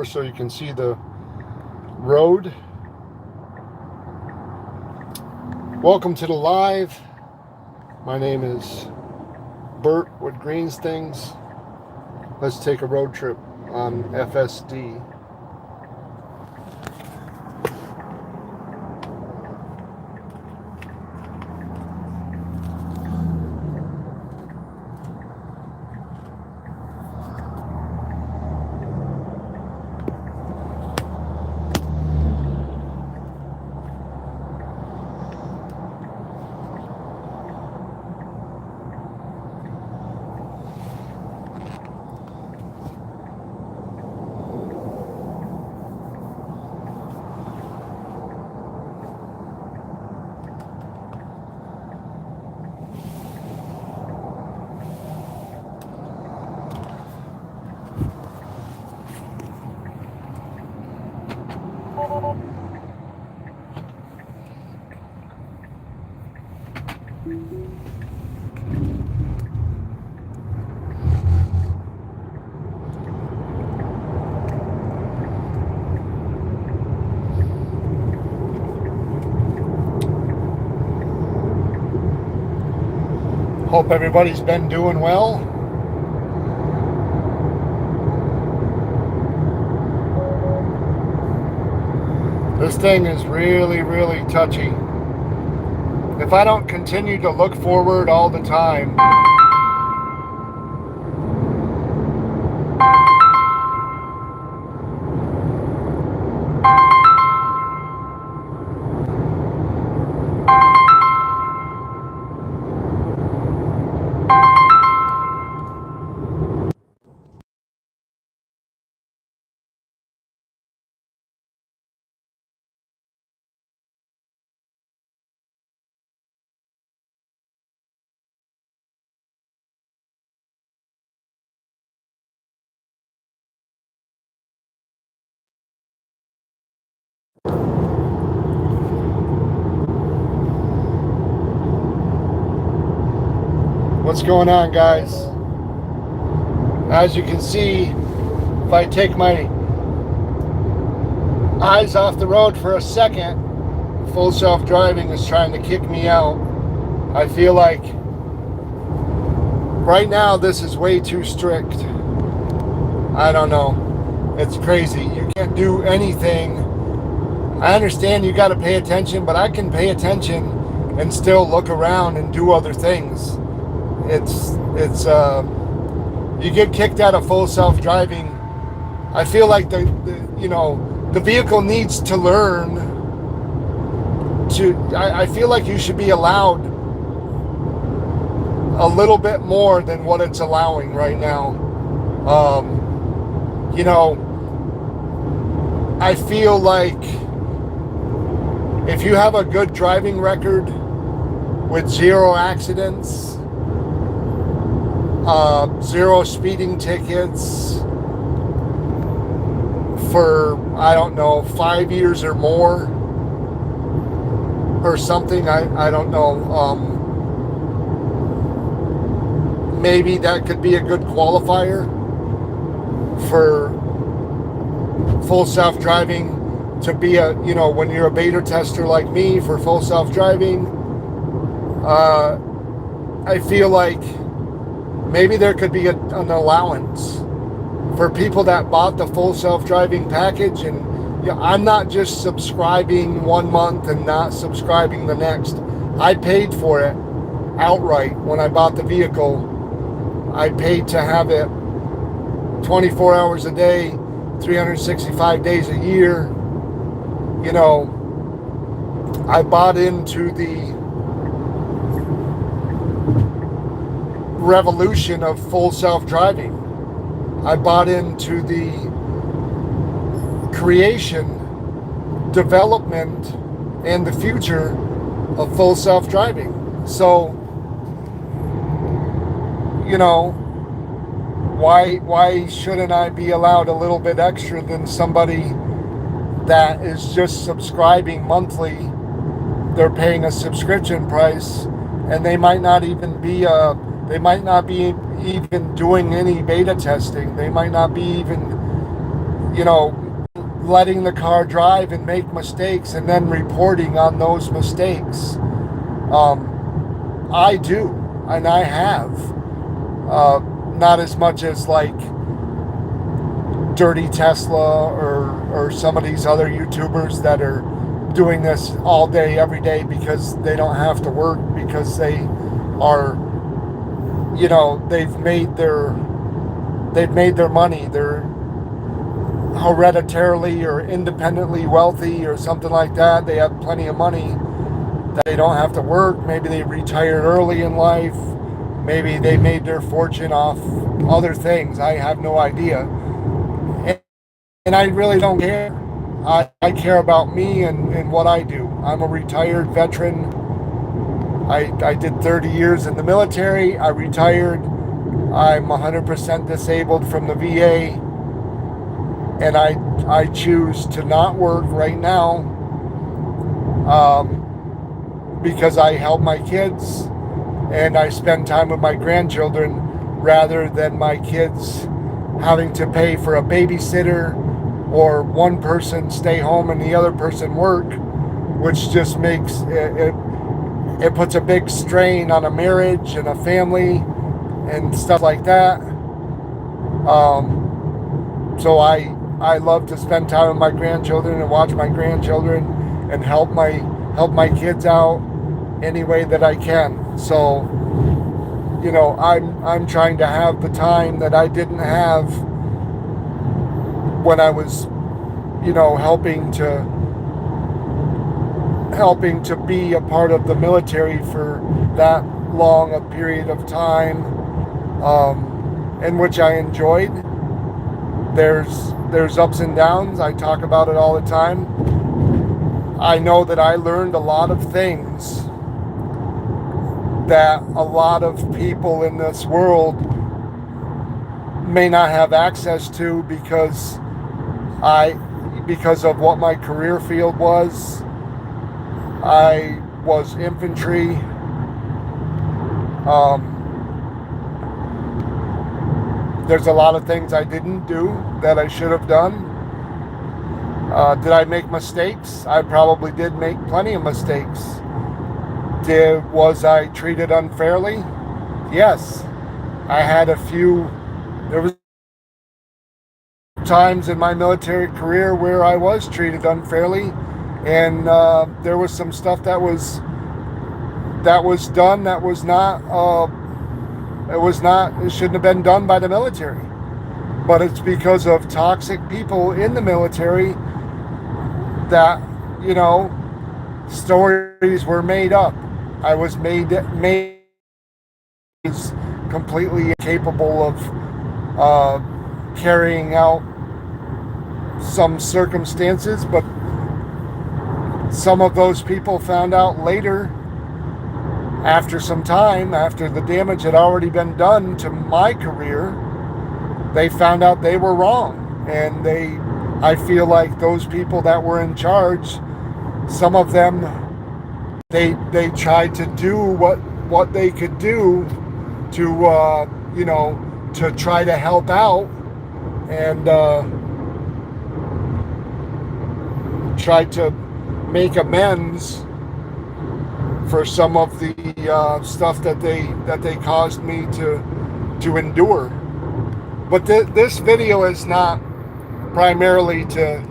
so you can see the road. Welcome to the live. My name is Bert with GreensThings. Let's take a road trip on FSD. Hope everybody's been doing well. This thing is really, really touchy. If I don't continue to look forward all the time, what's going on, guys? As you can see, if I take my eyes off the road for a second, full self-driving is trying to kick me out. I feel like right now this is way too strict. I don't know. It's crazy. You can't do anything. I understand you got to pay attention, but I can pay attention and still look around and do other things. You get kicked out of full self-driving. I feel like the vehicle needs to learn to, I feel like you should be allowed a little bit more than what it's allowing right now. I feel like if you have a good driving record with 0 accidents, 0 speeding tickets for, I don't know, 5 years or more or something, I don't know, maybe that could be a good qualifier for full self-driving to be when you're a beta tester like me for full self-driving. I feel like maybe there could be an allowance for people that bought the full self-driving package. And I'm not just subscribing 1 month and not subscribing the next. I paid for it outright when I bought the vehicle. I paid to have it 24 hours a day, 365 days a year. I bought into the revolution of full self-driving. I bought into the creation, development, and the future of full self-driving. So, why shouldn't I be allowed a little bit extra than somebody that is just subscribing monthly? They're paying a subscription price, and they might not even be even doing any beta testing. They might not be even you know, letting the car drive and make mistakes and then reporting on those mistakes. I do, and I have. Not as much as like Dirty Tesla or some of these other YouTubers that are doing this all day, every day because they don't have to work, because they are, they've made their money. They're hereditarily or independently wealthy or something like that. They have plenty of money that they don't have to work. Maybe they retired early in life. Maybe they made their fortune off other things. I have no idea. And I really don't care. I care about me and what I do. I'm a retired veteran. I did 30 years in the military. I retired. I'm 100% disabled from the VA. And I choose to not work right now because I help my kids and I spend time with my grandchildren rather than my kids having to pay for a babysitter or one person stay home and the other person work, which just makes it puts a big strain on a marriage and a family and stuff like that. So I love to spend time with my grandchildren and watch my grandchildren and help my kids out any way that I can. So, I'm trying to have the time that I didn't have when I was, helping to be a part of the military for that long a period of time, in which I enjoyed. There's ups and downs. I talk about it all the time. I know that I learned a lot of things that a lot of people in this world may not have access to because of what my career field was. I was infantry. There's a lot of things I didn't do that I should have done. Did I make mistakes? I probably did make plenty of mistakes. Was I treated unfairly? Yes. I had a few. There was times in my military career where I was treated unfairly, and there was some stuff that was done that was not. It shouldn't have been done by the military. But it's because of toxic people in the military that, stories were made up. I was made completely incapable of carrying out some circumstances, but some of those people found out later, after some time, after the damage had already been done to my career, they found out they were wrong. And I feel like those people that were in charge, some of them, they tried to do what they could do to, to try to help out and try to make amends for some of the stuff that they caused me to endure. But this video is not primarily to,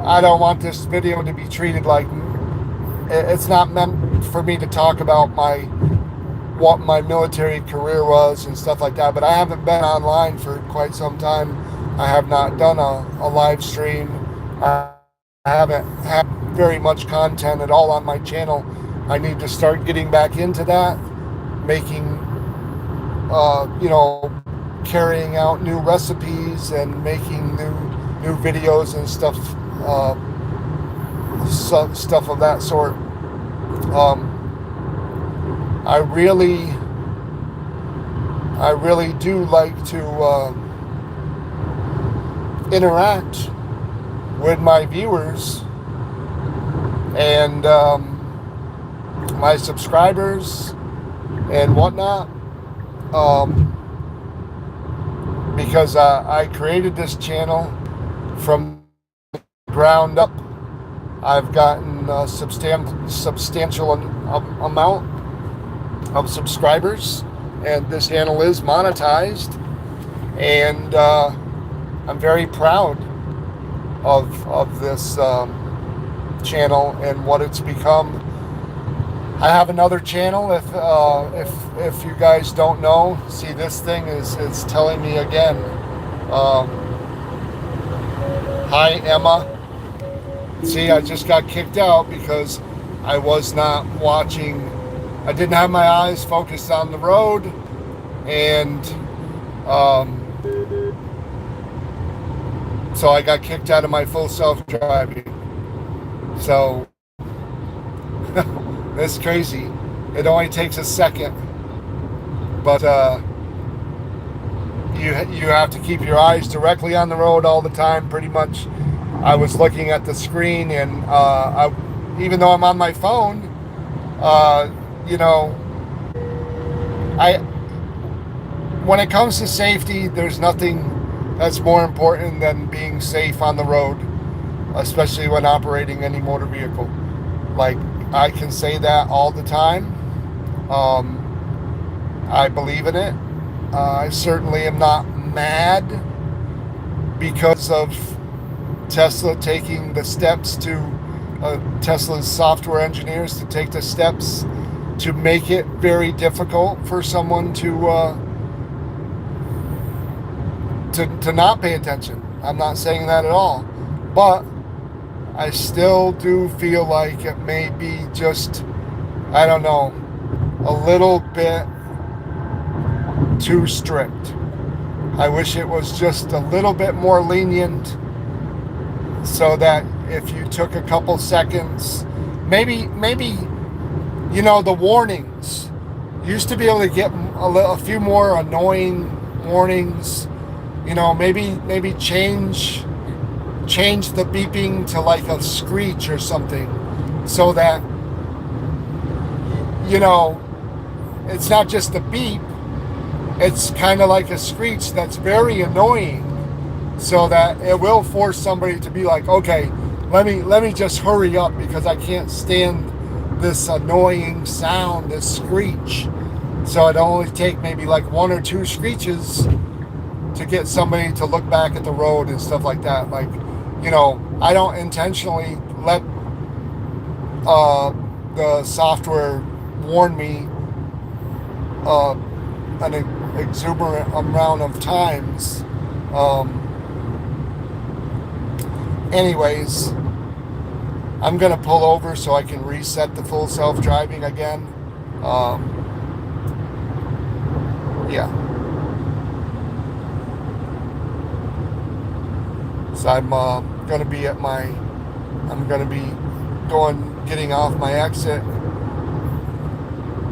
I don't want this video to be treated like, it's not meant for me to talk about what my military career was and stuff like that. But I haven't been online for quite some time. I have not done a live stream. I haven't had very much content at all on my channel. I need to start getting back into that, making, carrying out new recipes and making new videos and stuff, stuff of that sort. I really do like to interact with my viewers and my subscribers and whatnot. because I created this channel from the ground up. I've gotten a substantial amount of subscribers, and this channel is monetized, and I'm very proud of this channel and what it's become. I have another channel. If you guys don't know, see, this thing is telling me again. Um, Hi Emma. See, I just got kicked out because I was not watching. I didn't have my eyes focused on the road, and so I got kicked out of my full self-driving. So it's crazy. It only takes a second, but you have to keep your eyes directly on the road all the time, pretty much. I was looking at the screen, and even though I'm on my phone, uh, you know, I when it comes to safety, there's nothing that's more important than being safe on the road, especially when operating any motor vehicle. Like, I can say that all the time. I believe in it. I certainly am not mad because of Tesla taking the steps to Tesla's software engineers to take the steps to make it very difficult for someone to not pay attention. I'm not saying that at all, but I still do feel like it may be just, I don't know, a little bit too strict. I wish it was just a little bit more lenient, so that if you took a couple seconds, maybe the warnings, used to be able to get a few more annoying warnings. Maybe change the beeping to like a screech or something, so that it's not just a beep, it's kind of like a screech that's very annoying, so that it will force somebody to be like, okay, let me just hurry up because I can't stand this annoying sound, this screech. So it only take maybe like one or two screeches to get somebody to look back at the road and stuff like that. Like, I don't intentionally let the software warn me an exuberant amount of times. Anyways, I'm gonna pull over so I can reset the full self-driving again. Yeah. So I'm gonna be getting off my exit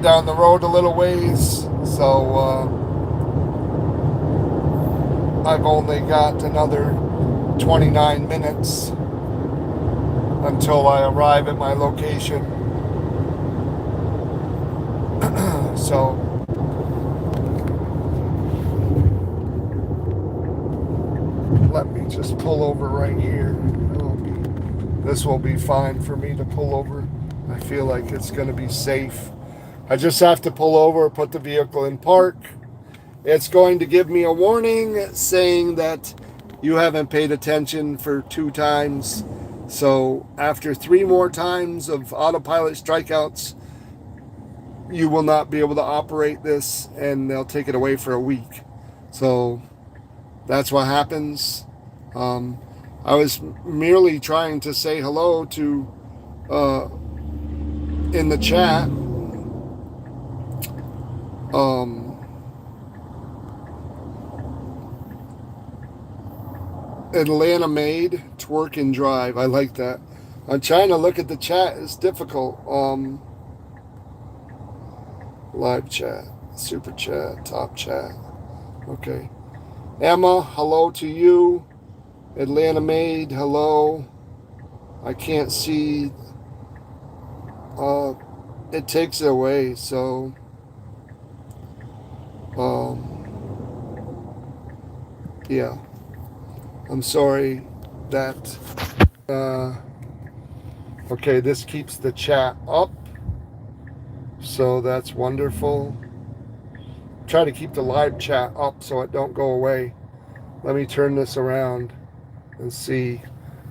down the road a little ways. So I've only got another 29 minutes until I arrive at my location. So let me just pull over right here. This will be fine for me to pull over. I feel like it's going to be safe. I just have to pull over, put the vehicle in park. It's going to give me a warning saying that you haven't paid attention for 2 times. So after 3 more times of autopilot strikeouts, you will not be able to operate this, and they'll take it away for a week. So that's what happens. I was merely trying to say hello to in the chat. Atlanta made, twerk and drive. I like that. I'm trying to look at the chat. It's difficult. Live chat, super chat, top chat. Okay. Emma, hello to you. Atlanta made, hello. I can't see. It takes it away. So Yeah, I'm sorry that. Uh, okay, this keeps the chat up, so that's wonderful. Try to keep the live chat up so it don't go away. Let me turn this around and see.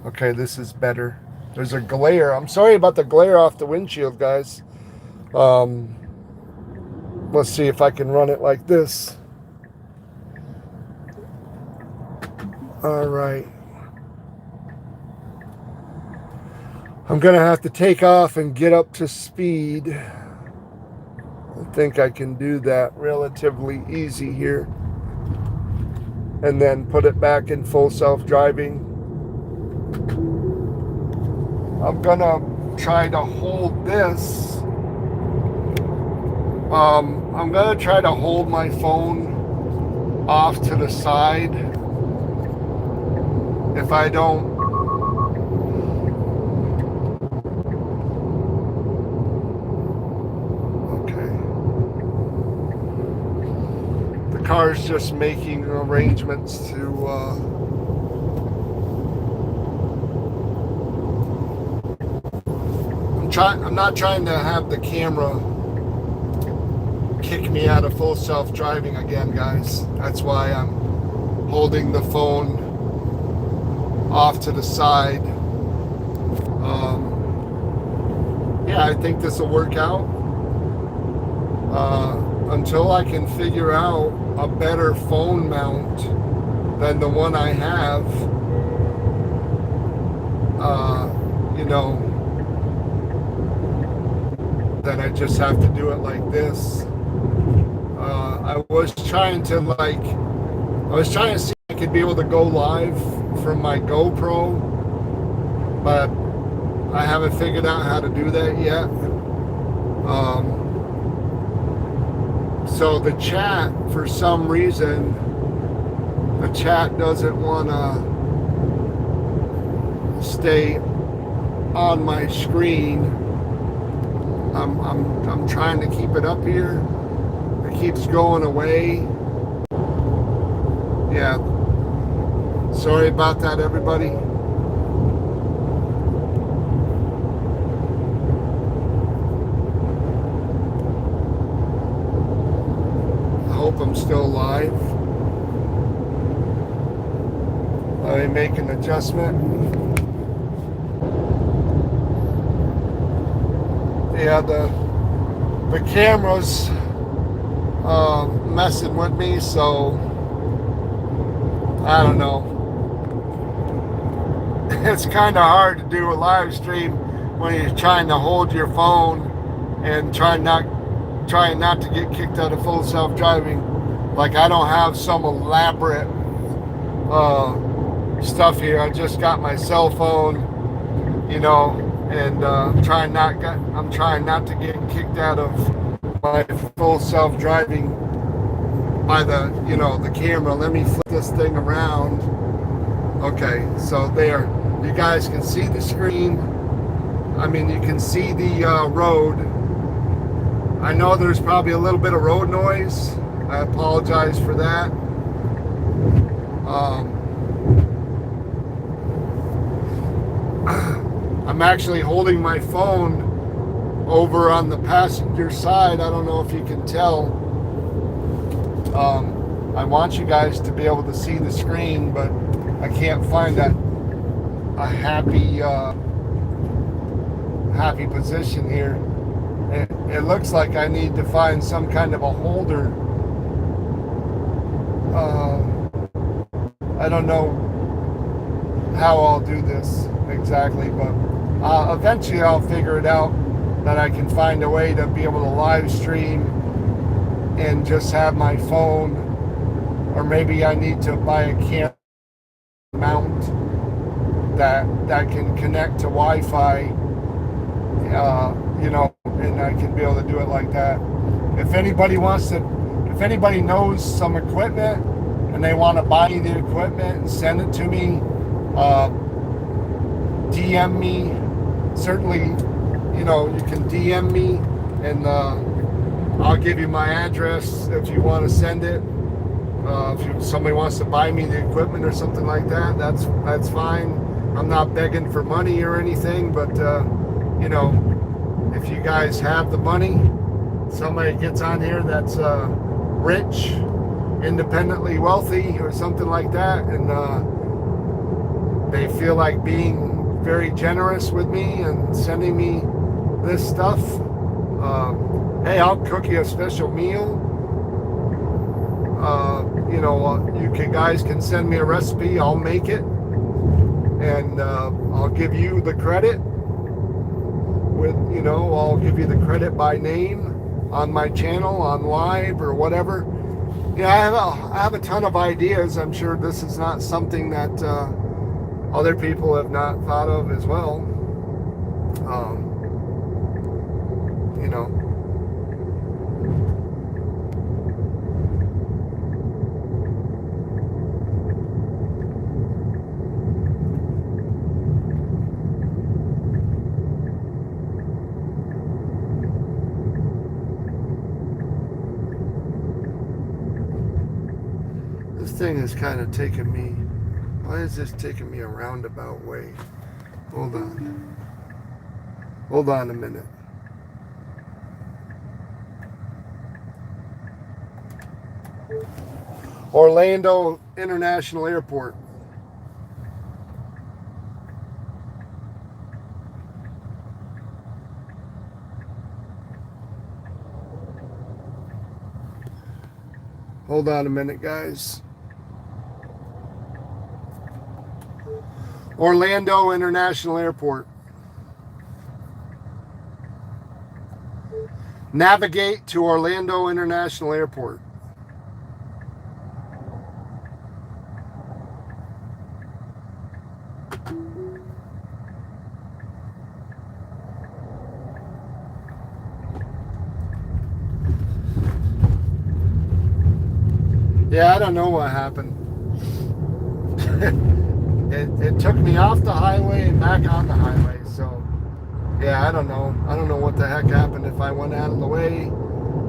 Okay, this is better. There's a glare. I'm sorry about the glare off the windshield, guys. Um, let's see if I can run it like this. All right. I'm going to have to take off and get up to speed. I think I can do that relatively easy here. And then put it back in full self-driving. I'm going to try to hold this. I'm going to try to hold my phone off to the side. If I don't, okay. The car's just making arrangements to, I'm not trying to have the camera kick me out of full self-driving again, guys. That's why I'm holding the phone off to the side. Yeah, I think this will work out. Until I can figure out a better phone mount than the one I have, you know, then I just have to do it like this. I was trying to see if I could be able to go live from my GoPro, but I haven't figured out how to do that yet. So the chat, for some reason, the chat doesn't want to stay on my screen. I'm trying to keep it up here. It keeps going away. Yeah. Sorry about that, everybody. I hope I'm still live. Let me make an adjustment. Yeah, the camera's messing with me, so I don't know. It's kind of hard to do a live stream when you're trying to hold your phone and trying not to get kicked out of full self-driving. Like, I don't have some elaborate stuff here. I just got my cell phone, you know, and I'm trying not to get kicked out of my full self-driving by the camera. Let me flip this thing around. Okay, so there, you guys can see the screen. I mean, you can see the road. I know there's probably a little bit of road noise. I apologize for that. I'm actually holding my phone over on the passenger side. I don't know if you can tell. I want you guys to be able to see the screen, but I can't find a happy position here. It looks like I need to find some kind of a holder. I don't know how I'll do this exactly, but eventually I'll figure it out, that I can find a way to be able to live stream and just have my phone, or maybe I need to buy a camera mount that can connect to Wi-Fi, and I can be able to do it like that. If anybody knows some equipment and they want to buy the equipment and send it to me, DM me. Certainly, you can DM me, and I'll give you my address if you want to send it. If somebody wants to buy me the equipment or something like that, that's fine. I'm not begging for money or anything, but you know, if you guys have the money, somebody gets on here that's rich, independently wealthy, or something like that, and they feel like being very generous with me and sending me this stuff, hey, I'll cook you a special meal. You guys can send me a recipe, I'll make it, and I'll give you the credit I'll give you the credit by name on my channel, on live or whatever. Yeah, I have a ton of ideas. I'm sure this is not something that other people have not thought of as well. You know. This thing is kind of taking me. Why is this taking me a roundabout way? Hold on. Hold on a minute. Orlando International Airport. Hold on a minute, guys. Orlando International Airport. Navigate to Orlando International Airport. Yeah, I don't know what happened. It took me off the highway and back on the highway, so yeah, I don't know. I don't know what the heck happened, if I went out of the way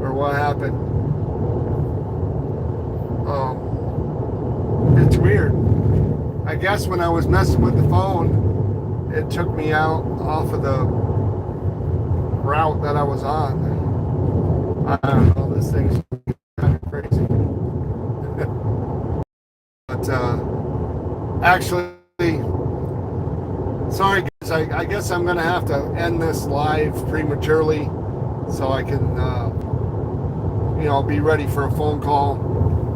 or what happened. It's weird. I guess when I was messing with the phone, it took me out off of the route that I was on. I don't know, this thing's kind of crazy. But actually, sorry guys, I guess I'm gonna have to end this live prematurely so I can be ready for a phone call.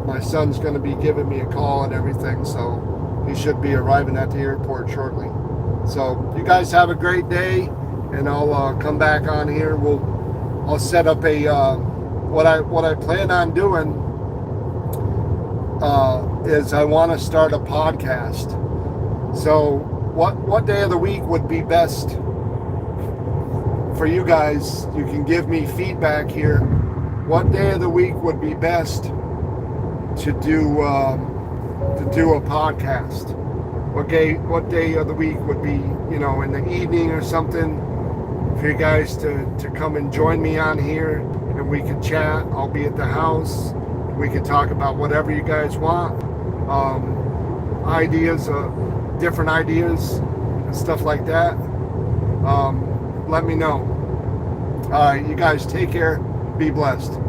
My son's gonna be giving me a call and everything, so he should be arriving at the airport shortly. So you guys have a great day, and I'll come back on here. I'll set up a what I plan on doing is I want to start a podcast. So what day of the week would be best for you guys? You can give me feedback here. What day of the week would be best to do a podcast? What day of the week would be, in the evening or something, for you guys to come and join me on here, and we could chat. I'll be at the house. We could talk about whatever you guys want. Ideas, different ideas and stuff like that. Let me know. All right, you guys take care. Be blessed.